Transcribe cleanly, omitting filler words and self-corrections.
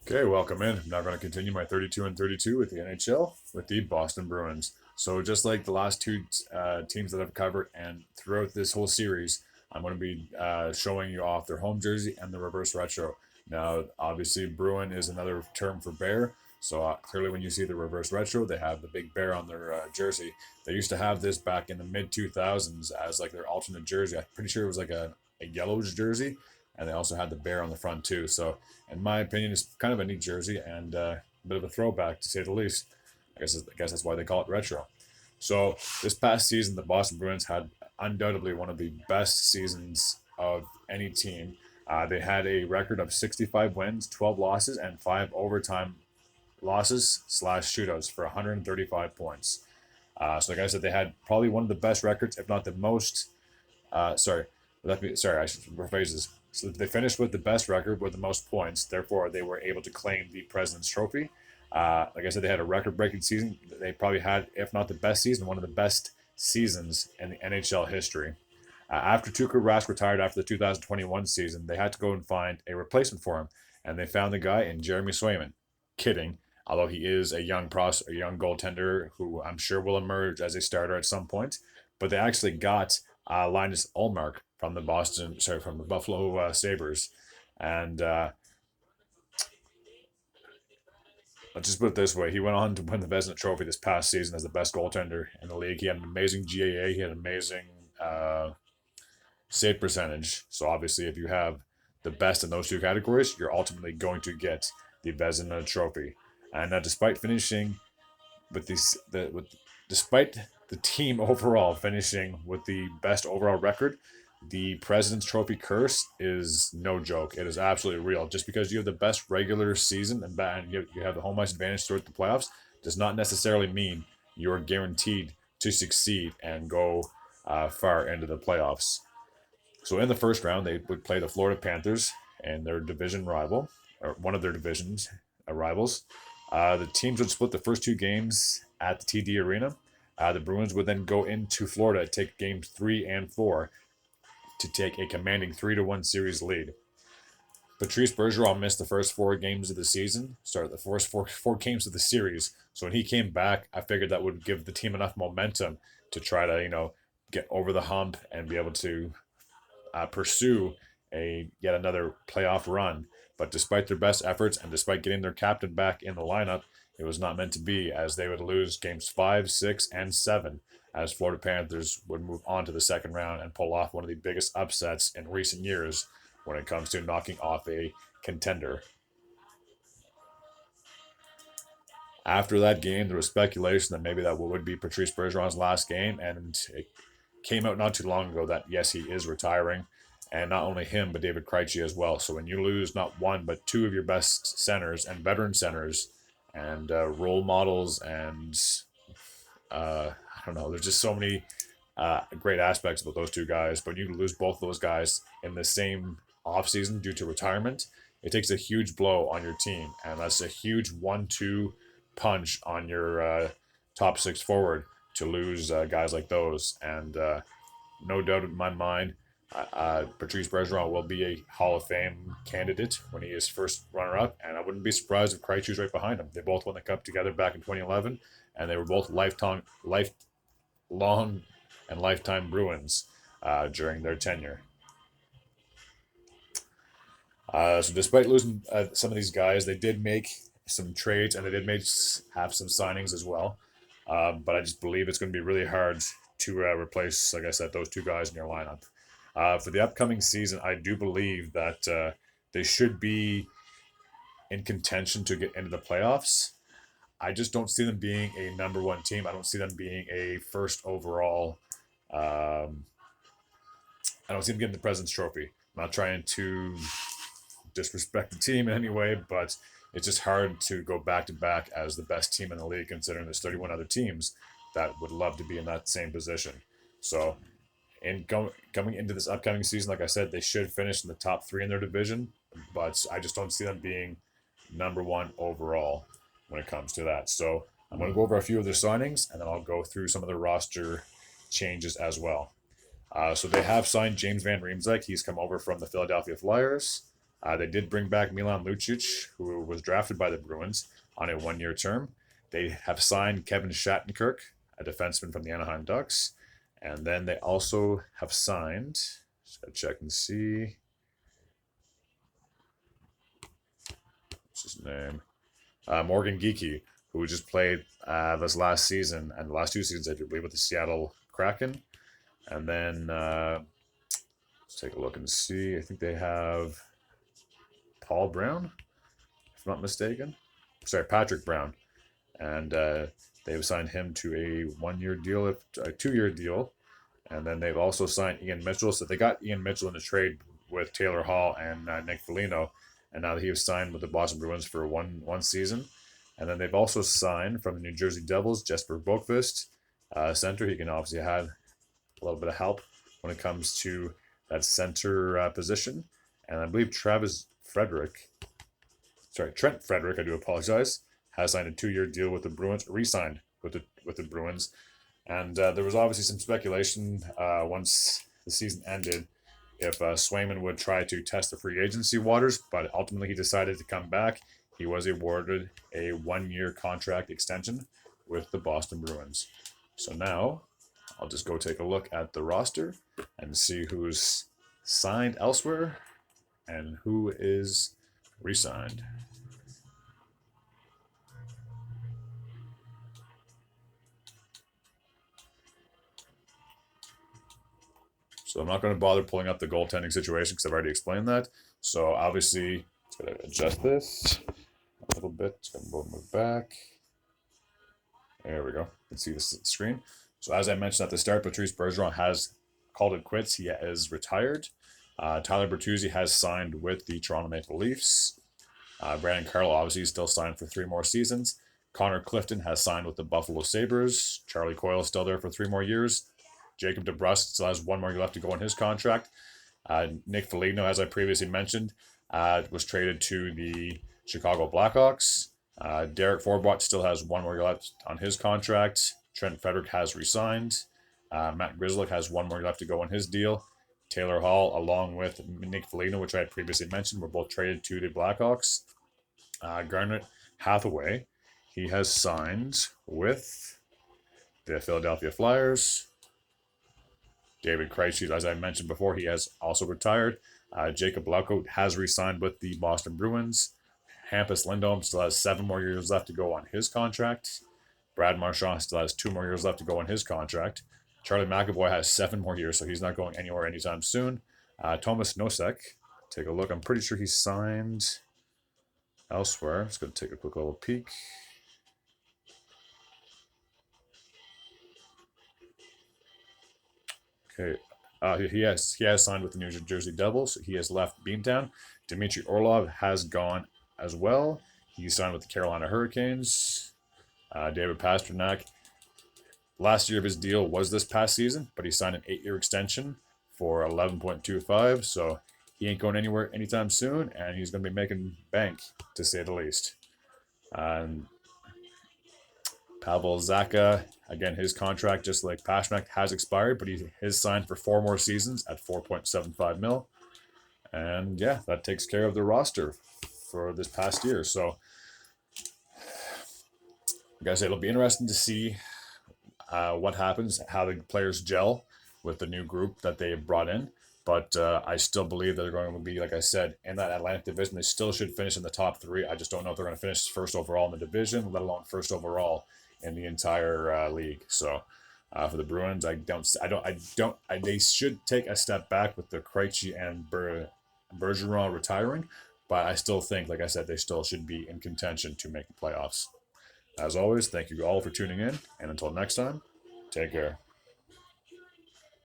Okay, welcome in. I'm now going to continue my 32 and 32 with the NHL with the Boston Bruins. So, just like the last two teams that I've covered, and throughout this whole series, I'm going to be showing you off their home jersey and the reverse retro. Now, obviously, Bruin is another term for bear. So, clearly, when you see the reverse retro, they have the big bear on their jersey. They used to have this back in the mid 2000s as like their alternate jersey. I'm pretty sure it was like a yellow jersey, and they also had the bear on the front too. So, in my opinion, it's kind of a neat jersey and a bit of a throwback to say the least. I guess that's why they call it retro. So this past season, the Boston Bruins had undoubtedly one of the best seasons of any team. They had a record of 65 wins, 12 losses, and 5 overtime losses slash shootouts for 135 points. So like I said, they had probably one of the best records, if not the most. Sorry, sorry, I should rephrase this. So they finished with the best record with the most points. Therefore, they were able to claim the President's Trophy. Like I said, they had a record-breaking season. They probably had, if not the best season, one of the best seasons in the NHL history. After Tuukka Rask retired after the 2021 season, they had to go and find a replacement for him, and they found the guy in Jeremy Swayman. Kidding, although he is a young goaltender who I'm sure will emerge as a starter at some point. But they actually got Linus Ullmark from the Buffalo Sabres, and let's just put it this way: he went on to win the Vezina Trophy this past season as the best goaltender in the league. He had an amazing GAA. He had an amazing save percentage. So obviously, if you have the best in those two categories, you're ultimately going to get the Vezina Trophy. And despite finishing with despite the team overall finishing with the best overall record, the President's Trophy curse is no joke. It is absolutely real. Just because you have the best regular season and you have the home ice advantage throughout the playoffs does not necessarily mean you're guaranteed to succeed and go far into the playoffs. So in the first round, they would play the Florida Panthers and their division rival, or one of their divisions rivals. The teams would split the first two games at the TD Arena. The Bruins would then go into Florida to take games 3 and 4 to take a commanding 3-1 series lead. Patrice Bergeron missed the first 4 games of the season, started the first four games of the series. So when he came back, I figured that would give the team enough momentum to try to, get over the hump and be able to pursue a yet another playoff run. But despite their best efforts and despite getting their captain back in the lineup, it was not meant to be, as they would lose games 5, 6, and 7, as Florida Panthers would move on to the second round and pull off one of the biggest upsets in recent years when it comes to knocking off a contender. After that game, there was speculation that maybe that would be Patrice Bergeron's last game, and it came out not too long ago that yes, he is retiring, and not only him but David Krejci as well. So when you lose not one but two of your best centers and veteran centers and role models and I don't know, there's just so many great aspects about those two guys. But you lose both of those guys in the same offseason due to retirement, it takes a huge blow on your team, and that's a huge 1-2 punch on your top six forward to lose guys like those. And no doubt in my mind, Patrice Bergeron will be a Hall of Fame candidate when he is first runner-up, and I wouldn't be surprised if Krejci's right behind him. They both won the cup together back in 2011, and they were both lifelong, and lifetime Bruins during their tenure. So despite losing some of these guys, they did make some trades and they did have some signings as well. But I just believe it's going to be really hard to replace, like I said, those two guys in your lineup. For the upcoming season, I do believe that they should be in contention to get into the playoffs. I just don't see them being a number one team. I don't see them being a first overall. I don't see them getting the President's Trophy. I'm not trying to disrespect the team in any way, but it's just hard to go back to back as the best team in the league, considering there's 31 other teams that would love to be in that same position. So, coming into this upcoming season, like I said, they should finish in the top three in their division, but I just don't see them being number one overall when it comes to that. So, I'm going to go over a few of their signings, and then I'll go through some of their roster changes as well. So they have signed James Van Riemsdyk. He's come over from the Philadelphia Flyers. They did bring back Milan Lucic, who was drafted by the Bruins on a 1 year term. They have signed Kevin Shattenkirk, a defenseman from the Anaheim Ducks. And then they also have signed, just gotta check and see, what's his name? Morgan Geekie, who just played this last season and the last 2 seasons, I believe, with the Seattle Kraken. And then let's take a look and see. I think they have Paul Brown, if I'm not mistaken. Sorry, Patrick Brown. And they've signed him to a 1 year deal, a 2 year deal. And then they've also signed Ian Mitchell. So they got Ian Mitchell in the trade with Taylor Hall and Nick Foligno. And now he was signed with the Boston Bruins for one season. And then they've also signed from the New Jersey Devils, Jesper Boqvist, center. He can obviously have a little bit of help when it comes to that center position. And I believe Trent Frederick, I do apologize, has signed a 2 year deal with the Bruins, re-signed with the Bruins. And there was obviously some speculation once the season ended if Swayman would try to test the free agency waters, but ultimately he decided to come back. He was awarded a 1 year contract extension with the Boston Bruins. So now I'll just go take a look at the roster and see who's signed elsewhere and who is re-signed. So I'm not going to bother pulling up the goaltending situation because I've already explained that. So obviously, it's going to adjust this a little bit. It's going to move back. There we go. You can see this screen. So as I mentioned at the start, Patrice Bergeron has called it quits. He is retired. Tyler Bertuzzi has signed with the Toronto Maple Leafs. Brandon Carlo obviously is still signed for 3 more seasons. Connor Clifton has signed with the Buffalo Sabres. Charlie Coyle is still there for 3 more years. Jacob DeBrusk still has 1 more year left to go on his contract. Nick Foligno, as I previously mentioned, was traded to the Chicago Blackhawks. Derek Forbort still has 1 more year left on his contract. Trent Frederick has resigned. Matt Grzelcyk has 1 more year left to go on his deal. Taylor Hall, along with Nick Foligno, which I had previously mentioned, were both traded to the Blackhawks. Garnet Hathaway, he has signed with the Philadelphia Flyers. David Krejci, as I mentioned before, he has also retired. Jacob Lauko has re-signed with the Boston Bruins. Hampus Lindholm still has 7 more years left to go on his contract. Brad Marchand still has 2 more years left to go on his contract. Charlie McAvoy has 7 more years, so he's not going anywhere anytime soon. Thomas Nosek, take a look. I'm pretty sure he's signed elsewhere. Just going to take a quick little peek. Okay. He has signed with the New Jersey Devils. He has left Beantown. Dmitry Orlov has gone as well. He signed with the Carolina Hurricanes. David Pastrnak, last year of his deal was this past season, but he signed an 8 year extension for 11.25. So he ain't going anywhere anytime soon, and he's going to be making bank, to say the least. Pavel Zacha, again, his contract, just like Pastrnak, has expired, but he is signed for 4 more seasons at 4.75 mil. And yeah, that takes care of the roster for this past year. So, like I said, it'll be interesting to see what happens, how the players gel with the new group that they have brought in. But I still believe that they're going to be, like I said, in that Atlantic division. They still should finish in the top 3. I just don't know if they're going to finish first overall in the division, let alone first overall in the entire league. So for the Bruins, they should take a step back with the Krejci and Bergeron retiring, but I still think, like I said, they still should be in contention to make the playoffs. As always, thank you all for tuning in, and until next time, take care.